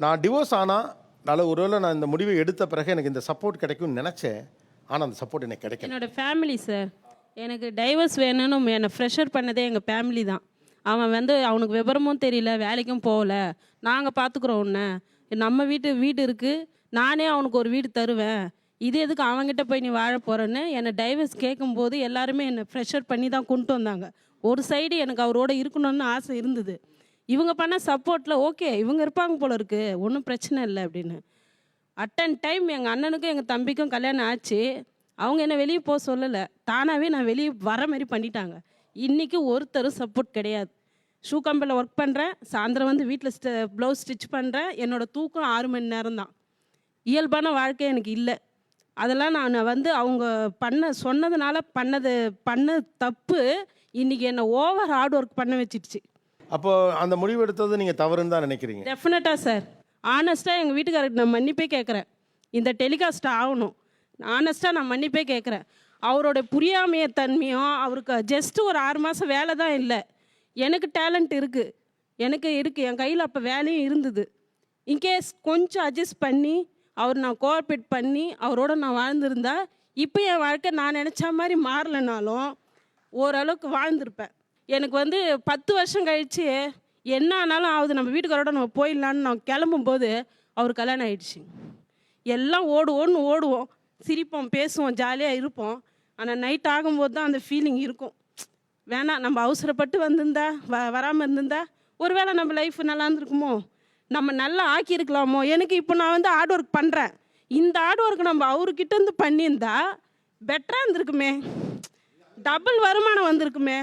நான் டிவோர்ஸ் ஆனால் ஒருவேளை நான் இந்த முடிவை எடுத்த பிறகு எனக்கு இந்த சப்போர்ட் கிடைக்கும்னு நினச்சேன். ஆனால் அந்த சப்போர்ட் எனக்கு கிடைக்கல. என்னோட ஃபேமிலி சார், எனக்கு டைவர்ஸ் வேணும்னு என்னை ப்ரெஷர் பண்ணதே எங்கள் ஃபேமிலி தான். அவன் வந்து அவனுக்கு விவரமும் தெரியல, வேலைக்கும் போகல, நாங்கள் பார்த்துக்குறோம் உன்னை, நம்ம வீடு இருக்குது, நானே அவனுக்கு ஒரு வீடு தருவேன், இது எதுக்கு அவங்ககிட்ட போய் நீ வாழ போகிறேன்னு என்னை டைவர்ஸ் கேட்கும்போது எல்லாருமே என்னை ப்ரெஷர் பண்ணி தான் கொண்டு வந்தாங்க. ஒரு சைடு எனக்கு அவரோட இருக்கணும்னு ஆசை இருந்தது. இவங்க பண்ண சப்போர்ட்டில் ஓகே இவங்க இருப்பாங்க போல இருக்குது, ஒன்றும் பிரச்சனை இல்லை அப்படின்னு. அட்டன் டைம் எங்கள் அண்ணனுக்கும் எங்கள் தம்பிக்கும் கல்யாணம் ஆச்சு. அவங்க என்ன வெளியே போக சொல்லலை, தானாகவே நான் வெளியே வர மாதிரி பண்ணிட்டாங்க. இன்றைக்கி ஒருத்தரும் சப்போர்ட் கிடையாது. ஷூ கம்பெனியில் ஒர்க் பண்ணுறேன், சாயந்தரம் வந்து வீட்டில் ப்ளவுஸ் ஸ்டிச் பண்ணுறேன். என்னோடய தூக்கம் 6 மணி நேரம் தான். இயல்பான வாழ்க்கை எனக்கு இல்லை. அதெல்லாம் நான் வந்து அவங்க சொன்னதுனால பண்ண தப்பு இன்றைக்கி என்னை ஓவர் ஹார்ட் ஒர்க் பண்ண வச்சிடுச்சு. அப்போது அந்த முடிவு எடுத்தது நீங்கள் தவறுன்னு தான் நினைக்கிறீங்க? டெஃபினட்டாக சார். ஆனஸ்ட்டாக எங்கள் வீட்டுக்காரருக்கு நான் மன்னிப்பே கேட்குறேன். இந்த டெலிகாஸ்ட் ஆகணும், ஆனஸ்ட்டாக நான் மன்னிப்பே கேட்குறேன். அவரோட புரியாமைய தன்மையும், அவருக்கு ஜஸ்ட்டு ஒரு 6 மாதம் வேலை தான் இல்லை. எனக்கு டேலண்ட் இருக்குது, என் கையில் அப்போ வேலையும் இருந்தது. இன்கேஸ் கொஞ்சம் அட்ஜஸ்ட் பண்ணி நான் கோஆப்ரேட் பண்ணி அவரோட நான் வாழ்ந்திருந்தா இப்போ என் வாழ்க்கை நான் நினச்ச மாதிரி மாறலைனாலும் ஓரளவுக்கு வாழ்ந்திருப்பேன். எனக்கு வந்து 10 வருஷம் கழித்து என்ன ஆனாலும் ஆகுது, நம்ம வீட்டுக்காரோட நம்ம போயிடலான்னு நான் கிளம்பும்போது அவர் கல்யாணம் ஆகிடுச்சு. எல்லாம் ஓடுவோம், சிரிப்போம், பேசுவோம், ஜாலியாக இருப்போம். ஆனால் நைட் ஆகும்போது தான் அந்த ஃபீலிங் இருக்கும். வேணாம், நம்ம அவசரப்பட்டு வந்திருந்தா வராமல் இருந்திருந்தா ஒருவேளை நம்ம லைஃப் நல்லா இருந்திருக்குமோ, நம்ம நல்லா ஆக்கியிருக்கலாமோ. எனக்கு இப்போ நான் வந்து ஹார்ட் ஒர்க் பண்ணுறேன், இந்த ஹார்ட் ஒர்க் நம்ம அவர்கிட்ட இருந்து பண்ணியிருந்தா பெட்டராக இருந்திருக்குமே, டபுள் வருமானம் வந்திருக்குமே.